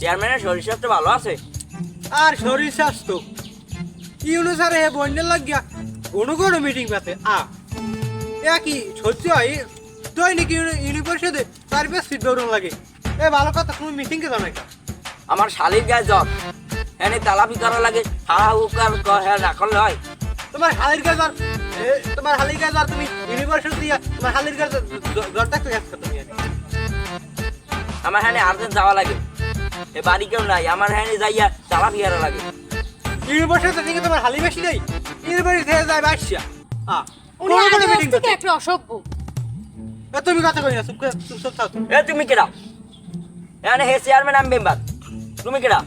চেয়ারম্যানের শরীর স্বাস্থ্য ভালো আছে? আর শরীর স্বাস্থ্য ইউনুস আর হে বন্যের লাগিয়া কোনো মিটিং পাতে কি সহ্য হয় দৈনিক ইউনিভার্সিটিতে 4-5 ফিট দৌড়ানো লাগে। ভালো কথা, তুমি মিটিং কে জানাই আমার শালির গায়ে জ্বর, এনে তালাপি করা লাগে, হাড়া উকার হ্যাঁ না করলে হয়? তোমার হালির গাছ জ্বর, তোমার হালির গাছ জ্বর, তুমি ইউনিভার্সিটি দিয়া তোমার হালির গাছ জ্বর থাকতে গেছো তুমি। আমার হ্যাঁ আর্জেন্ট যাওয়া লাগে, এ বাড়ি কেউ নাই, আমার হ্যাঁ যাইয়া তালাপি হারা লাগে। ইউনিভার্সিটি থেকে তোমার হালি বেশি নেই, ইউনিভার্সিটি থেকে যায় বাসিয়া। উনি আগে মিটিং থেকে একটা অসভ্য। তুমি কথা কই না, চুপ চুপ থাক। তুমি কেডা? এখানে হে চেয়ারম্যান, আমি মেম্বার, তুমি কেডা?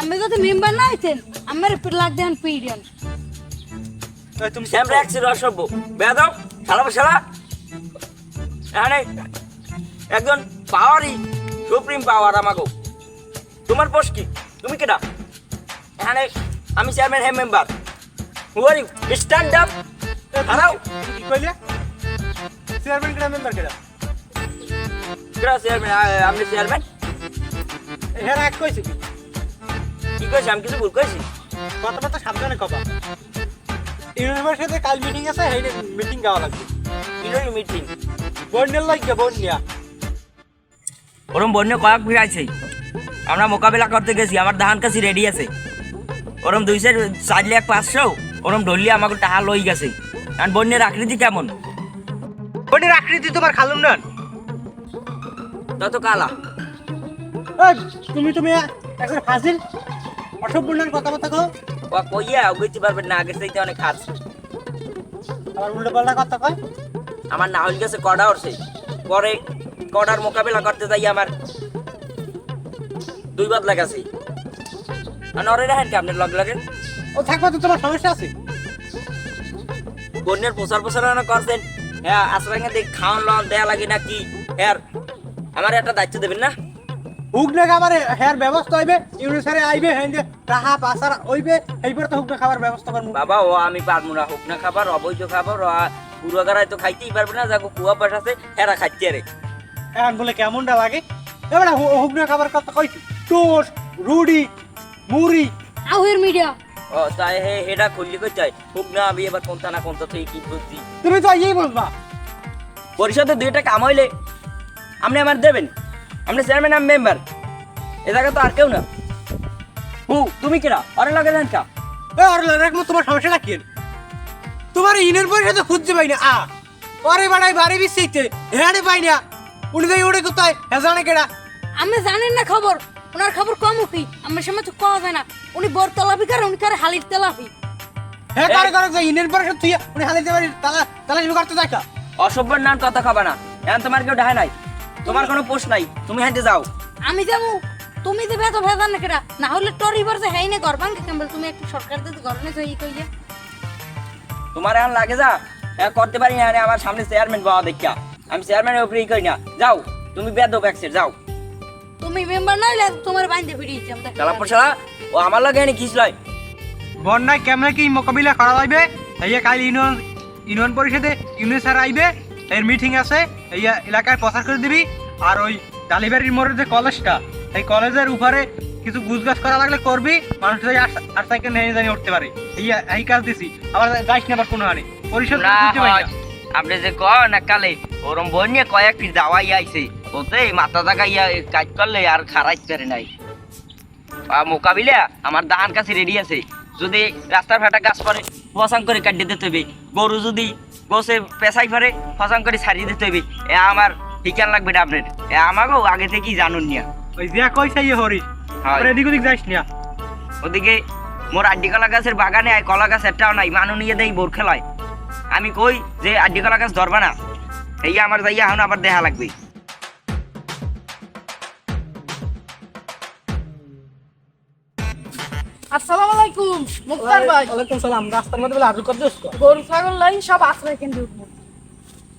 আমি যদি মেম্বার না হইতেন আমার লাগ দেন পিডিয়ন। তুমি স্যামরা একসির অসভ্য বেদব শালা শালা। এখানে একজন পাওয়ারই সুপ্রিম পাওয়ার আমাকে। তোমার পোস্ট কি? তুমি কেডা? এখানে আমি চেয়ারম্যান, হে member. Who are you? Stand up. দাঁড়াও। কি কইলে? চেয়ারম্যান কেডা, মেম্বার কেডা? কেডা চেয়ারম্যান? আপনি চেয়ারম্যান? হেরা এক কইছি কি কইছি? আমি কিছু ভুল কইছি? কথা সাবধানে কবা। ইউনিভার্সিটিতে কাল মিটিং আছে, হেই মিটিং গাওয়া লাগবে। কিলোর মিটিং বন্যের লাগিয়া বন্যা। ওরম বন্য কয়েক ভিড় আছে, আমরা মোকাবিলা করতে গেছি, আমার ধান কাছি রেডি আছে। ওরম 200-4,500 ওরম ঢললি আমাকে টাকা লই গেছে। আর বন্যের আকৃতি কেমন? বন্যের আকৃতি তোমার খালুম না। তত কালা। তুমি একজন ফাজিল অসভ্যনার কথাবার্তা কও। ও কইয়া বুঝতে পারবেন না, আগের চাইতে অনেক খাস। আর উল্টো পাল্টা কথা কয়। আমার না হইল গেছে কড়া উঠছে, পরে কড়ার মোকাবিলা করতে যাই আমার 2 বদলা গেছে। আর নরে রাখেন কি আপনার লগ লাগে? ও থাকবা তো তোমার সমস্যা আছে। বন্যের প্রচারণা করছেন, হ্যাঁ আশ্রয় দেখ খাওয়ান লন দেয়া লাগে না কি? হ্যাঁ আমার একটা দায়িত্ব দেবেন না? হুকনা খাবার হেয়ার ব্যবস্থা হইবে, ইউনিসারে আইবে, হেন্ডে টাহা পাসার হইবে, এইবার তো হুকনা খাবার ব্যবস্থা করব। বাবা ও আমি পারবো না, হোক না খাবার, অবৈধ খাবার, পুরোগারায় তো খাইতেই পারবে না, যাকে কুয়া পাশ আছে হেরা খাইতে রে। এখন বলে কেমনটা লাগে? এবার হুকনা খাবার কথা কইছি, টোস্ট, রুটি, মুড়ি। আউয়ের মিডিয়া ও তাই হেডা খুললি কই চাই, হোক না আমি এবার কোনটা না কোনটা থেকে কি করছি। তুমি তো এই বলবা পরিষদে 2 টাকা কাম হইলে আপনি আমার দেবেন। আপনি চেয়ারম্যান, আমি মেম্বার, এ জায়গা তো আর কেউ না। তুমি কিরা আরে লাগে জান কা? আর রাখমো, তোমার সমস্যাটা কি? তোমার ইনের পয়সা খুঁজতে পাই না। পরে বাড়াই বাড়ি বিছাইতে হেড়ে পাই না। উনি যাই ওড়ে কোথায় হেজানে কেডা? আমি জানেন না খবর, ওনার খবর কম কি আমার সামনে তো কওয়া যায় না। উনি বড় তেলাপি করে, উনি করে হালির তেলাপি। হে করে যে ইনের পয়সা তুই উনি হালিতে পারি তালাশ করতে যাই কা? অসভ্যের নাম কথা খাবা না, এখন তোমার কেউ ডাহে নাই, তোমার কোনো পোস্ট নাই, তুমি হাঁটে যাও। আমি যাবো, তুমি দেবে তো ভেজান না কেডা? না হলে টরি বর্ষে হেই না করবান কেমন? তুমি একটু সরকার দিতে গরনে যাই কইয়া তোমার এখন লাগে যা হ্যাঁ করতে পারি না। আমার সামনে চেয়ারম্যান বাবা দেখা, আমি চেয়ারম্যানের উপরে করি না। যাও তুমি বেদব একসের যাও। তুমি মেম্বার না হলে তোমার বাইন্দে ফিরিয়ে দিতাম। শালা পশালা ও আমার লাগে এনে কিস লয়। বন্যায় কেমনে কি মোকাবিলা করা যাইবে? এই কাল ইউনিয়ন পরিষদে ইউনিসার আইবে, এর মিটিং আছে, এই এলাকায় প্রচার করে দিবি। আর ওই ডালিবাড়ির মোড়ের যে কলেজটা, এই কলেজের উপরে কিছু গুজগাছ করা লাগলে করবি, মানুষ যাই আর সাইকেল নিয়ে জানি উঠতে পারে। এই কাজ দিছি, আবার যাইস না আবার কোনো হানি পরিষদ বুঝতে পারি না। আপনি যে না কালে ওরম বন্যে কয়েকটি দাওয়াই আইছে, ওতে মাথা জাগাইয়া কাজ করলে আর খারাইতে পারে নাই। মোকাবিলা আমার ধান কাছে রেডি আছে। যদি রাস্তার ফাটা গাছ পরে ফসাং করে কাটিয়ে দিতে হবে, গরু যদি গোসে পেশাই পরে ফসাং করে ছাড়িয়ে দিতে হবে। আমার ঠিকান লাগবে না আপনার, আমাকেও আগে থেকেই জানুন নিয়া। ওই যে কইছে হরিশ এদিক ওদিক যাইস না। ওদিকে মোর আড্ডি কলা গাছের বাগানে আয়, কলা গাছ একটাও নাই, মানু নিয়ে দেয় বোর খেলায়। আমি কই যে আড্ডি কলা গাছ ধরবা না, এই আমার যাইয়া এখন আবার দেখা লাগবে। আসসালামু আলাইকুম মুক্তার ভাই। ওয়ালাইকুম সালাম। রাস্তার মধ্যে বলে আজু কর দিস কো? গরু ছাগল লাই সব আশ্রয় কেন্দ্রে উঠবো।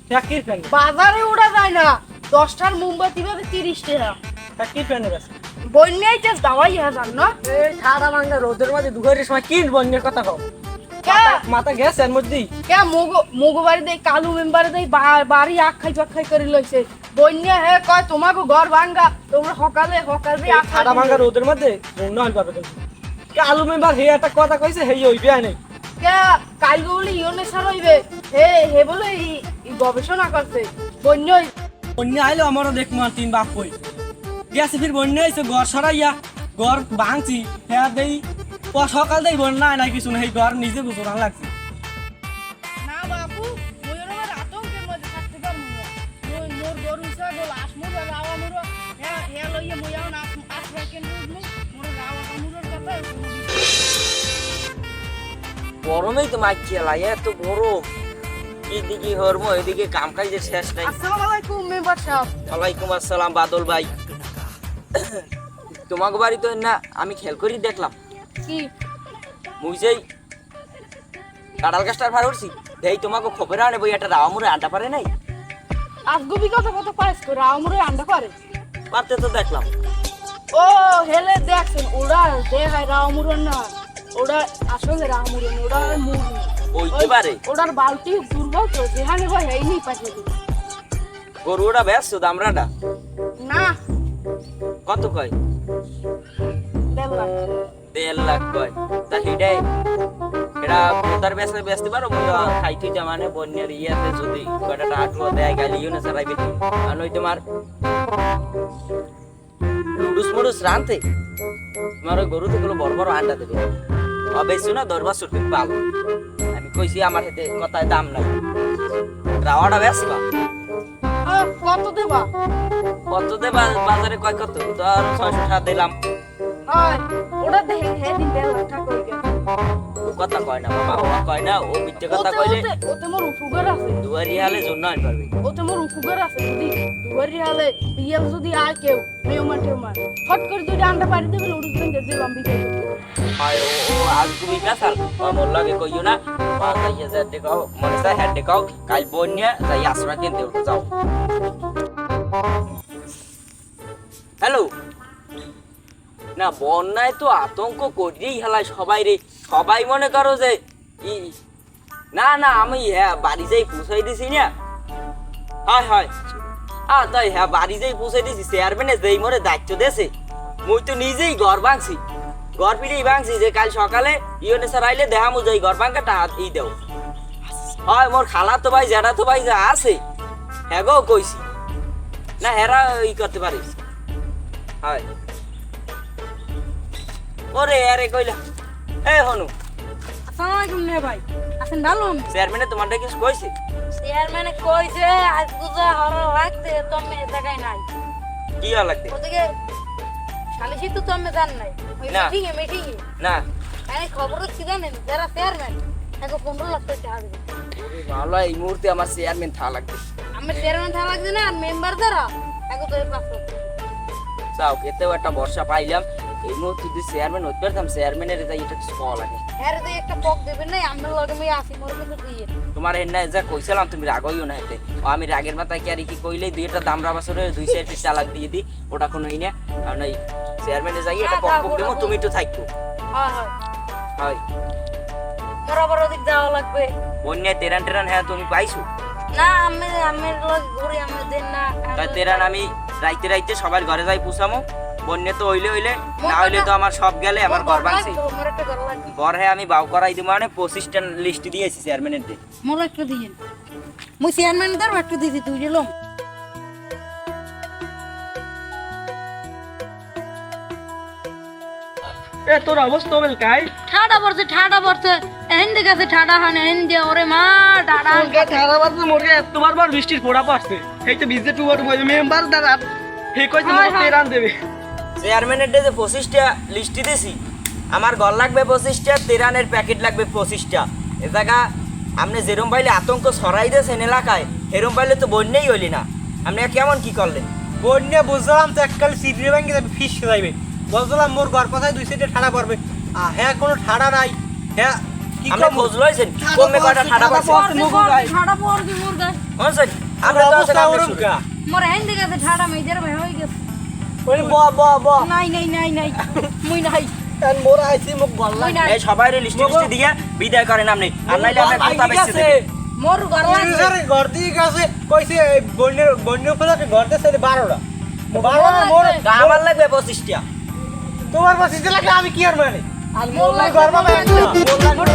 চাকির ফ্যান, বাজারে উড়া যায় না, 10টার মোমবাতি ভাবে 30 টাকা। চাকির ফ্যানের আছে। বন্যায় যে দাওয়াই হাজার না। এই সারা বাংলা রোদের মাঝে দুপুরের সময় কি বন্যের কথা কও? মাথা গেছে এর মধ্যে কে মোগো বাড়ি দেই কালু মেম্বারে দেই বাড়ি আখাই করে লইছে বন্যা হে কয় তোমাকে ঘর ভাঙ্গা তোমরা সকালে ঠাডা ভাঙা রোদের মধ্যে বন্যা হইল পারবে কে আলু মেম্বার হে একটা কথা কইছে হেই হইবে আনে কে কালগো বলে ইউনে সার হইবে হে বলে গবেষণা করছে বন্যা বন্যা আইলো আমারও দেখ মার তিন বাপ কই গেছে ফির বন্যা আইছে ঘর সরাইয়া ঘর ভাঙছি হ্যাঁ দেই সকাল দেই বন্যা নাই কিছু না এই ঘর নিজে গুছানো লাগছে না বাপু মই ওর আতঙ্কের মধ্যে থাকতে পারবো না মোর গরু ছাগল আসমুর রাওয়া মুর হে লইয়ে মই আও না আসবে কেন মোর রাওয়া মুরের কথা গরমেই তো মাইক খেলাই এত গরম এদিকে হরম এদিকে কাম কাজের শেষ নাই। আসসালামু আলাইকুম মেম্বার সাহেব। ওয়ালাইকুম আসসালাম বাদল ভাই। তোমাকে বাড়ি তো না আমি খেয়াল করি দেখলাম কি মুই যেই কাঁঠাল গাছটার ভার উঠছি এই তোমাকে খবর আনে বই একটা রাওয়া মুড়ে আন্ডা পারে নাই আজগুবি কথা পাইস করে রাওয়া মুরে আন্ডা করে পারতে তো দেখলাম। ও হেলে দেখছেন ওরা দেখায় রাওয়া মুরে না ওরা আসলে রাওয়া মুরে না ওরা মুরগি ওইতে পারে ওটার বালতি দুর্বল তো যেখানে ভাই এই নেই পাঠিয়ে দিবে গরুটা ব্যস্ত দামরাটা না কত কয় 1.5 লাখ 1.5 লাখ কয় তা হিডাই এটা কোথার বেচতে পারো মুই খাইতে জামানে বন্যার ইয়াতে যদি কয়টা আটু দেয় গালিও না চালাইবে আর নই তোমার লুডুস মুডুস রানতে তোমার ওই গরু থেকে বড় বড় আন্ডা দেবে অবেশু না দরবার সুটকে পাল আমি কইছি আমার হাতে কথায় দাম নাই রাওয়াটা বেচবা কত দেবা কত দেবা বাজারে কয় কত তোর 600 টাকা দিলাম হয় ওটা দেখে হে দিন 1.5 লাখ টাকা কই গেল ও কথা কয় না মামা ও কয় না ও মিথ্যে কথা কইলে ওতে মোর উপকার আছে দুয়ারি হালে জন্য আন পারবে ওতে মোর উপকার আছে যদি দুয়ারি হালে বিয়েল যদি আর কেউ মেয়মা ফট করে যদি আন্ডা পাড়ি দেবে উড়ুস ভেঙে দিলাম বিকেল আয় ও আজ তুমি কাছাল মোর লাগে কইও না যাইয়া যা দেখাও মনে চাই হ্যাঁ দেখাও কাল বন্যা যাই আশ্রা কিনতে যাও। হ্যালো না বন্যায় তো আতঙ্ক করেই হেলায় সবাই রে সবাই মনে করো যে না না আমি হ্যাঁ বাড়ি যাই পৌঁছাই দিছি না হয় হয় তাই হ্যাঁ বাড়ি যাই পৌঁছাই দিছি চেয়ারম্যানে যেই মরে দায়িত্ব দেছে মুই তো নিজেই ঘর ভাঙছি ঘর ফিরেই ভাঙছি যে কাল সকালে ইউনে স্যার আইলে দেখা মু যাই ঘর ভাঙা টাকা ই দেও হয় মোর খালা তো ভাই জেঠা তো ভাই যা আছে হ্যাঁ গো কইছি না হেরা ই করতে পারিস হয় ওরে আরে কইলা এ হনু আসসালামু আলাইকুম নে ভাই আছেন ভালো চেয়ারম্যানে তোমারটা কিছু কইছে চেয়ারম্যান কইছে আজ গুজা হর রাখতে তুমি এ জায়গায় নাই কি হল লাগতে ওদিকে সালিশি তো তুমি জান নাই ওই না। মিটিং না আমি খবর ছিলেন যারা চেয়ারম্যান তাকে 15 লাখ টাকা টাকা দিবে ভালো এই মুহূর্তে আমার চেয়ারম্যান থা লাগবে আমি চেয়ারম্যান থাকা লাগছে না আর মেম্বার যারা তাকে তো 5 লাখ চাও কেতেও একটা বর্ষা পাইলাম এই মুহূর্তে যদি চেয়ারম্যান হতে পারতাম চেয়ারম্যানের যাই এটা কিছু পাওয়া লাগে এর তো একটা পক দেবেন না আমরা লগে আমি আসি মোর কিন্তু দিয়ে তোমার এর না যা কইছিলাম তুমি রাগইও না এতে ও আমি রাগের মাথায় কি আর কি কইলেই দুইটা দামরা বছরে 2 সাইড চালাক দিয়ে দি ওটা কোনো হই না কারণ এই চেয়ারম্যানে যাই এটা পক পক দেবো তুমি একটু থাকো হয় হয় হয় বরাবর ওদিক যাওয়া লাগবে বন্যা তেরান হ্যাঁ তুমি পাইছো না আমি লগে ঘুরি আমি দেন না তাই তেরান আমি রাইতে সবার ঘরে যাই পুষামো বন্যা তো হইলে না হইলে তো আমার সব গেলে আমার ঘর ভাঙছে মোর একটা ঘর লাগবে ঘর হ্যাঁ আমি বাউ করাই দিব মানে 25টা লিস্ট দিয়েছি চেয়ারম্যানের দিয়ে মোর একটা দিয়েন মুই চেয়ারম্যান দার একটা দিছি তুই দিলাম এ তোর অবস্থা বেল কাই ঠাডা পড়ছে এহেন দিকে আছে ঠাডা হান এহেন দিয়ে ওরে মা ডাডা মুরগা ঠাড়া বাজে মুরগা এতবার বার বৃষ্টির ফোঁটা পড়ছে এই তো ভিজে টুবার বই মেম্বার দাঁড়া হে কইছে হয়, মোর হয়। তেরান দেবে চেয়ারম্যানের দিয়ে যে 25টা লিস্ট দিয়েছি আমার ঘর লাগবে 25টা তেরানের প্যাকেট লাগবে 25টা এ জায়গা আপনি যেরম পাইলে আতঙ্ক ছড়াই দিয়েছেন এলাকায় এরম পাইলে তো বন্যাই হইলি না আপনি কেমন কি করলেন বন্যা বুঝলাম তো এককাল সিটি ব্যাংকে যাবে ফিস যাইবে বুঝলাম মোর ঘর কথায় 2 সাইডে ঠাড়া পড়বে হ্যাঁ কোনো ঠাড়া নাই হ্যাঁ কি আপনি খোঁজ লইছেন কমে কয়টা ঠাডা পাইছে ঠাডা পড় দি মোর গায় হনছেন আমরা আমরা তো অবস্থা আছে ওরম কা মোর এহেন দিকে আছে ঠাডা মেজর ভাই হই গেছে ওই ব ব ব নাই মুই নাই এন মোর আইছি মোক গল মুই না এই সবাই লিস্টি লিস্টি দিয়ে বিদায় করেন আপনি আর নাইলে আপনি কথা বেশি দেবেন মোর ঘর লাগবে স্যার ঘর দিয়ে গেছে কইছে বন্যের উপলক্ষে ঘর দিয়ে 12টা 12টা মোর আমার লাগবে 25টা তোমার পাশে লাগলে আমি কি আর মানে আর মোর মোর লাগবে ঘর পাবে একটা। মোর